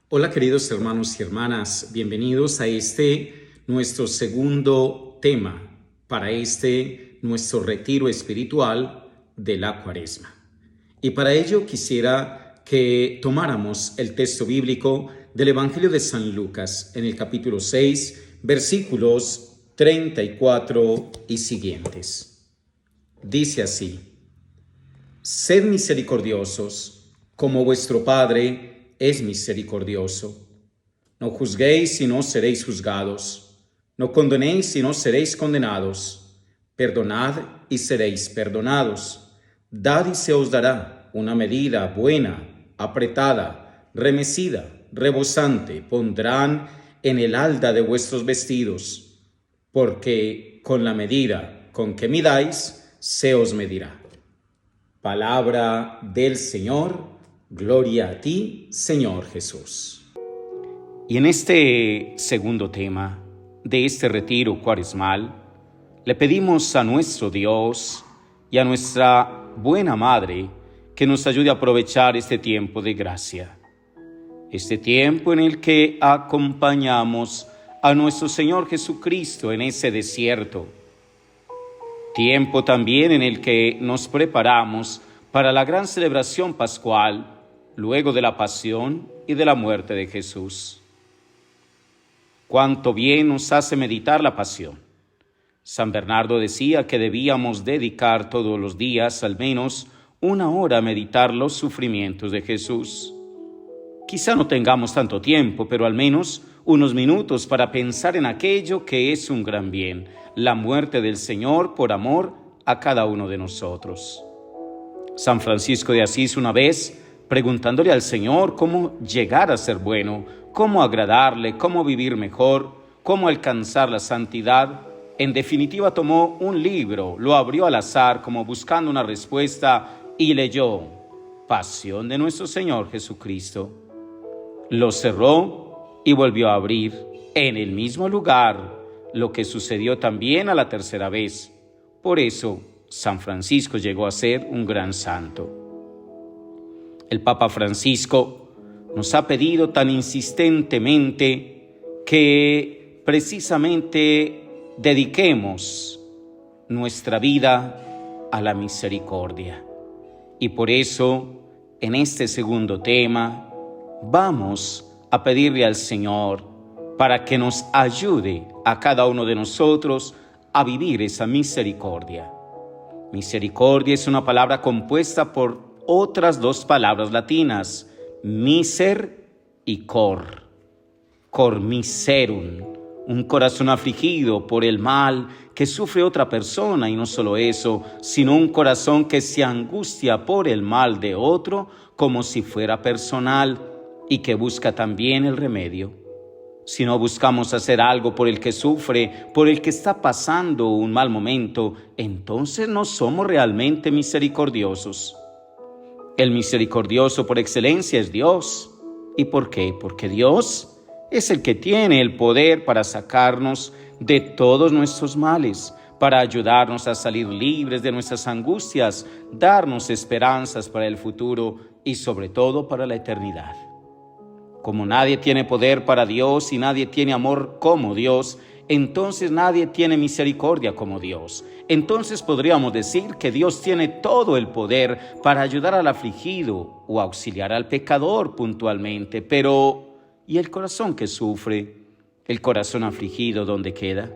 Hola queridos hermanos y hermanas, bienvenidos a nuestro segundo tema para nuestro retiro espiritual de la Cuaresma. Y para ello quisiera que tomáramos el texto bíblico del Evangelio de San Lucas en el capítulo 6, versículos 34 y siguientes. Dice así: Sed misericordiosos, como vuestro Padre es misericordioso. No juzguéis y no seréis juzgados. No condenéis y no seréis condenados. Perdonad y seréis perdonados. Dad y se os dará. Una medida buena, apretada, remecida, rebosante, pondrán en el halda de vuestros vestidos. Porque con la medida con que midáis, se os medirá. Palabra del Señor. Gloria a ti, Señor Jesús. Y en este segundo tema de este retiro cuaresmal, le pedimos a nuestro Dios y a nuestra buena Madre que nos ayude a aprovechar este tiempo de gracia, este tiempo en el que acompañamos a nuestro Señor Jesucristo en ese desierto, tiempo también en el que nos preparamos para la gran celebración pascual, luego de la pasión y de la muerte de Jesús. Cuánto bien nos hace meditar la pasión. San Bernardo decía que debíamos dedicar todos los días al menos una hora a meditar los sufrimientos de Jesús. Quizá no tengamos tanto tiempo, pero al menos unos minutos para pensar en aquello que es un gran bien, la muerte del Señor por amor a cada uno de nosotros. San Francisco de Asís una vez, preguntándole al Señor cómo llegar a ser bueno, cómo agradarle, cómo vivir mejor, cómo alcanzar la santidad, en definitiva tomó un libro, lo abrió al azar como buscando una respuesta y leyó Pasión de nuestro Señor Jesucristo. Lo cerró y volvió a abrir en el mismo lugar, lo que sucedió también a la tercera vez. Por eso, San Francisco llegó a ser un gran santo. El Papa Francisco nos ha pedido tan insistentemente que precisamente dediquemos nuestra vida a la misericordia. Y por eso, en este segundo tema, vamos a pedirle al Señor para que nos ayude a cada uno de nosotros a vivir esa misericordia. Misericordia es una palabra compuesta por otras dos palabras latinas, miser y cor. Cor miserum, un corazón afligido por el mal que sufre otra persona, y no solo eso, sino un corazón que se angustia por el mal de otro como si fuera personal y que busca también el remedio. Si no buscamos hacer algo por el que sufre, por el que está pasando un mal momento, entonces no somos realmente misericordiosos. El misericordioso por excelencia es Dios. ¿Y por qué? Porque Dios es el que tiene el poder para sacarnos de todos nuestros males, para ayudarnos a salir libres de nuestras angustias, darnos esperanzas para el futuro y sobre todo para la eternidad. Como nadie tiene poder para Dios y nadie tiene amor como Dios, entonces nadie tiene misericordia como Dios. Entonces podríamos decir que Dios tiene todo el poder para ayudar al afligido o auxiliar al pecador puntualmente. Pero, ¿y el corazón que sufre? ¿El corazón afligido dónde queda?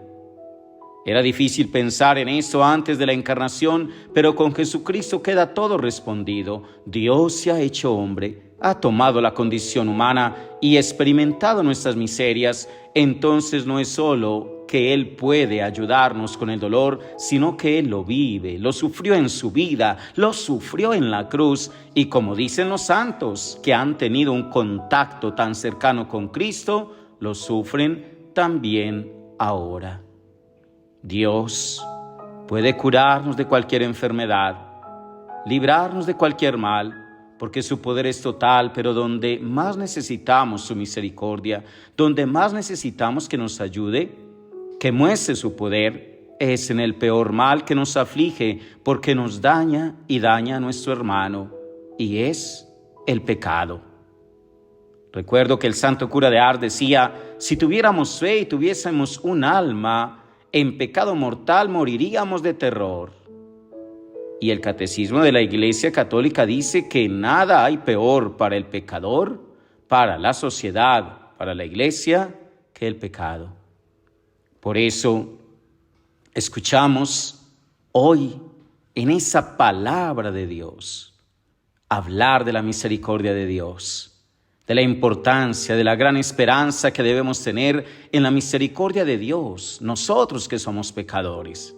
Era difícil pensar en eso antes de la encarnación, pero con Jesucristo queda todo respondido. Dios se ha hecho hombre, ha tomado la condición humana y experimentado nuestras miserias. Entonces no es solo que Él puede ayudarnos con el dolor, sino que Él lo vive, lo sufrió en su vida, lo sufrió en la cruz. Y como dicen los santos que han tenido un contacto tan cercano con Cristo, lo sufren también ahora. Dios puede curarnos de cualquier enfermedad, librarnos de cualquier mal, porque su poder es total, pero donde más necesitamos su misericordia, donde más necesitamos que nos ayude, que muestre su poder, es en el peor mal que nos aflige, porque nos daña y daña a nuestro hermano, y es el pecado. Recuerdo que el santo cura de Ars decía, si tuviéramos fe y tuviésemos un alma, en pecado mortal moriríamos de terror. Y el catecismo de la Iglesia Católica dice que nada hay peor para el pecador, para la sociedad, para la Iglesia, que el pecado. Por eso, escuchamos hoy en esa palabra de Dios, hablar de la misericordia de Dios, de la importancia, de la gran esperanza que debemos tener en la misericordia de Dios, nosotros que somos pecadores.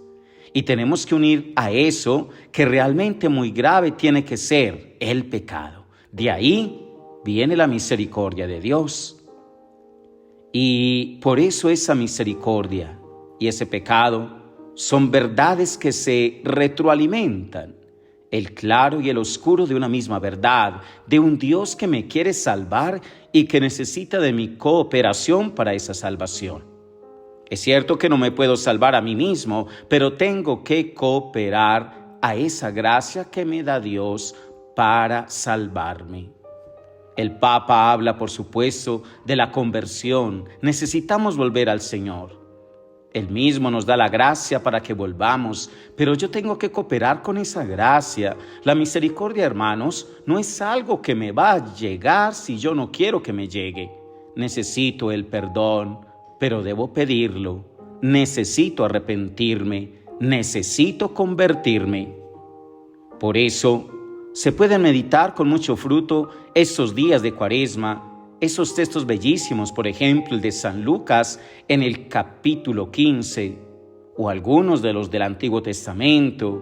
Y tenemos que unir a eso que realmente muy grave tiene que ser el pecado. De ahí viene la misericordia de Dios. Y por eso esa misericordia y ese pecado son verdades que se retroalimentan. El claro y el oscuro de una misma verdad, de un Dios que me quiere salvar y que necesita de mi cooperación para esa salvación. Es cierto que no me puedo salvar a mí mismo, pero tengo que cooperar a esa gracia que me da Dios para salvarme. El Papa habla, por supuesto, de la conversión. Necesitamos volver al Señor. Él mismo nos da la gracia para que volvamos, pero yo tengo que cooperar con esa gracia. La misericordia, hermanos, no es algo que me va a llegar si yo no quiero que me llegue. Necesito el perdón, pero debo pedirlo. Necesito arrepentirme, necesito convertirme. Por eso, se pueden meditar con mucho fruto estos días de Cuaresma, esos textos bellísimos, por ejemplo, el de San Lucas en el capítulo 15, o algunos de los del Antiguo Testamento,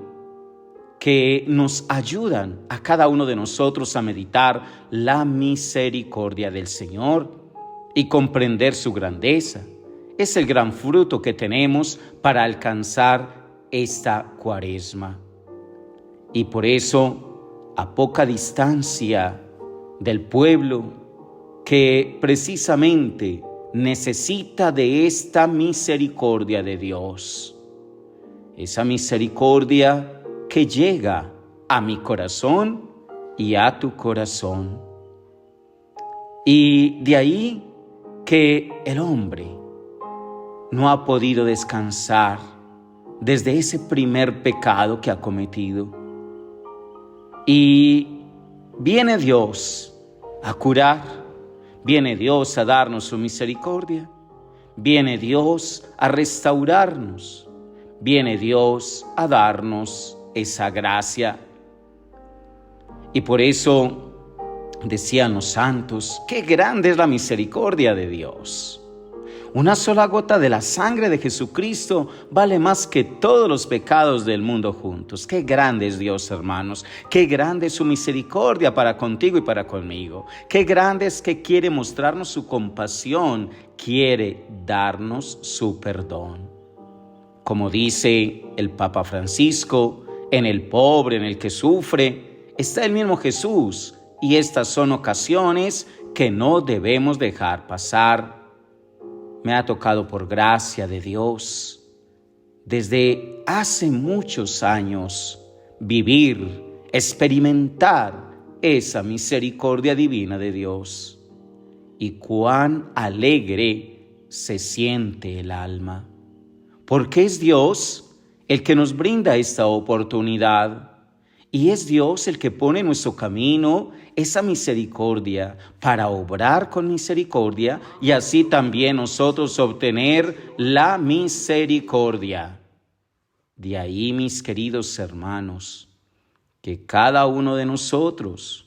que nos ayudan a cada uno de nosotros a meditar la misericordia del Señor y comprender su grandeza. Es el gran fruto que tenemos para alcanzar esta Cuaresma. Y por eso, a poca distancia del pueblo que precisamente necesita de esta misericordia de Dios, esa misericordia que llega a mi corazón y a tu corazón. Y de ahí que el hombre no ha podido descansar desde ese primer pecado que ha cometido. Y viene Dios a curar, viene Dios a darnos su misericordia, viene Dios a restaurarnos, viene Dios a darnos esa gracia. Y por eso decían los santos, qué grande es la misericordia de Dios. Una sola gota de la sangre de Jesucristo vale más que todos los pecados del mundo juntos. Qué grande es Dios, hermanos. Qué grande es su misericordia para contigo y para conmigo. Qué grande es que quiere mostrarnos su compasión, quiere darnos su perdón. Como dice el Papa Francisco, en el pobre, en el que sufre, está el mismo Jesús. Y estas son ocasiones que no debemos dejar pasar. Me ha tocado por gracia de Dios, desde hace muchos años, vivir, experimentar esa misericordia divina de Dios. Y cuán alegre se siente el alma, porque es Dios el que nos brinda esta oportunidad. Y es Dios el que pone en nuestro camino esa misericordia para obrar con misericordia y así también nosotros obtener la misericordia. De ahí, mis queridos hermanos, que cada uno de nosotros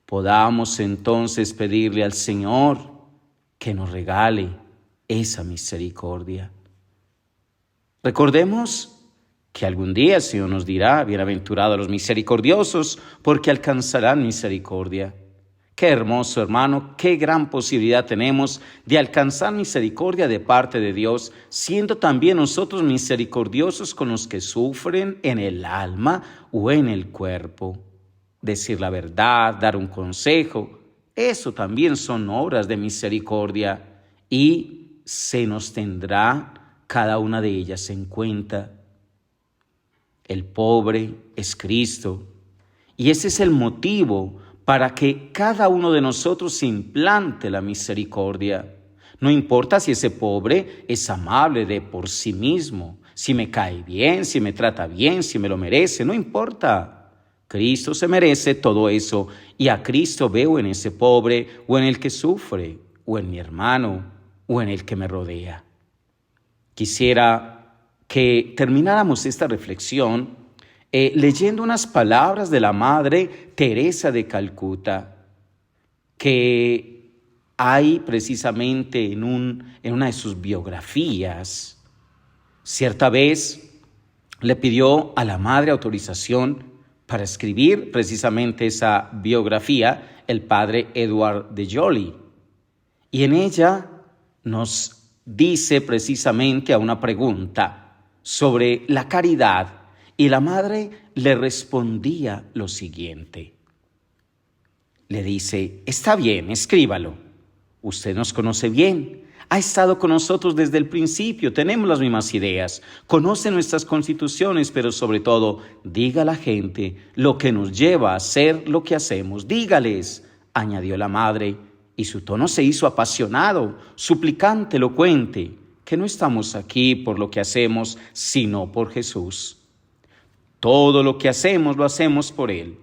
podamos entonces pedirle al Señor que nos regale esa misericordia. Recordemos que algún día el Señor nos dirá, bienaventurados los misericordiosos, porque alcanzarán misericordia. Qué hermoso, hermano, qué gran posibilidad tenemos de alcanzar misericordia de parte de Dios, siendo también nosotros misericordiosos con los que sufren en el alma o en el cuerpo. Decir la verdad, dar un consejo, eso también son obras de misericordia y se nos tendrá cada una de ellas en cuenta. El pobre es Cristo, y ese es el motivo para que cada uno de nosotros se implante la misericordia. No importa si ese pobre es amable de por sí mismo, si me cae bien, si me trata bien, si me lo merece, no importa. Cristo se merece todo eso y a Cristo veo en ese pobre o en el que sufre o en mi hermano o en el que me rodea. Quisiera que termináramos esta reflexión leyendo unas palabras de la Madre Teresa de Calcuta que hay precisamente en una de sus biografías. Cierta vez le pidió a la Madre autorización para escribir precisamente esa biografía el padre Edward de Joly. Y en ella nos dice precisamente a una pregunta sobre la caridad. Y la Madre le respondía lo siguiente. Le dice, está bien, escríbalo. Usted nos conoce bien, ha estado con nosotros desde el principio, tenemos las mismas ideas, conoce nuestras constituciones, pero sobre todo, diga a la gente lo que nos lleva a hacer lo que hacemos. Dígales, añadió la Madre, y su tono se hizo apasionado, suplicante, elocuente, que no estamos aquí por lo que hacemos, sino por Jesús. Todo lo que hacemos lo hacemos por Él.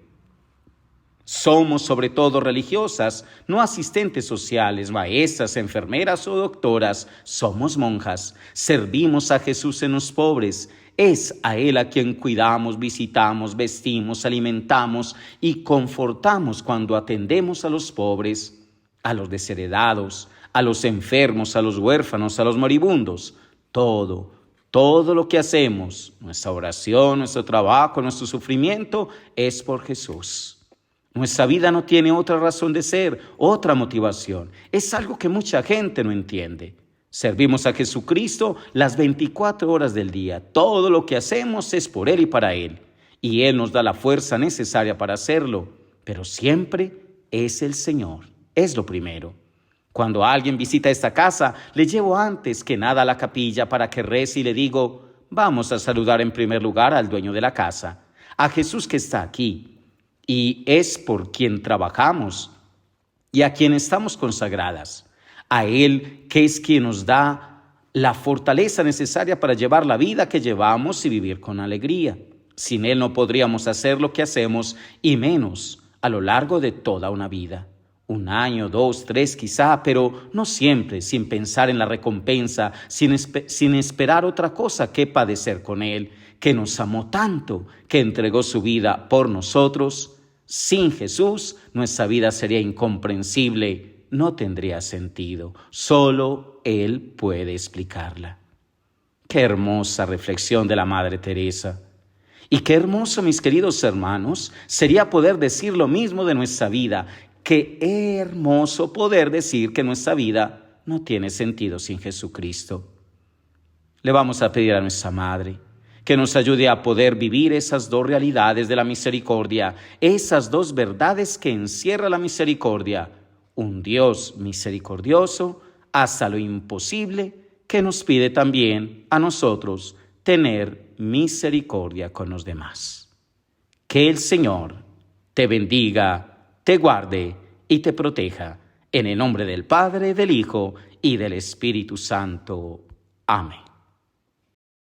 Somos sobre todo religiosas, no asistentes sociales, maestras, enfermeras o doctoras. Somos monjas. Servimos a Jesús en los pobres. Es a Él a quien cuidamos, visitamos, vestimos, alimentamos y confortamos cuando atendemos a los pobres, a los desheredados, a los enfermos, a los huérfanos, a los moribundos. Todo lo que hacemos, nuestra oración, nuestro trabajo, nuestro sufrimiento, es por Jesús. Nuestra vida no tiene otra razón de ser, otra motivación. Es algo que mucha gente no entiende. Servimos a Jesucristo las 24 horas del día. Todo lo que hacemos es por Él y para Él. Y Él nos da la fuerza necesaria para hacerlo. Pero siempre es el Señor. Es lo primero. Cuando alguien visita esta casa, le llevo antes que nada a la capilla para que rece y le digo, vamos a saludar en primer lugar al dueño de la casa, a Jesús que está aquí. Y es por quien trabajamos y a quien estamos consagradas, a Él que es quien nos da la fortaleza necesaria para llevar la vida que llevamos y vivir con alegría. Sin Él no podríamos hacer lo que hacemos y menos a lo largo de toda una vida. 1 año, 2, 3 quizá, pero no siempre, sin pensar en la recompensa, sin esperar otra cosa que padecer con Él, que nos amó tanto, que entregó su vida por nosotros. Sin Jesús, nuestra vida sería incomprensible, no tendría sentido. Solo Él puede explicarla. Qué hermosa reflexión de la Madre Teresa. Y qué hermoso, mis queridos hermanos, sería poder decir lo mismo de nuestra vida. Qué hermoso poder decir que nuestra vida no tiene sentido sin Jesucristo. Le vamos a pedir a nuestra Madre que nos ayude a poder vivir esas dos realidades de la misericordia, esas dos verdades que encierra la misericordia. Un Dios misericordioso hasta lo imposible, que nos pide también a nosotros tener misericordia con los demás. Que el Señor te bendiga, te guarde y te proteja. En el nombre del Padre, del Hijo y del Espíritu Santo. Amén.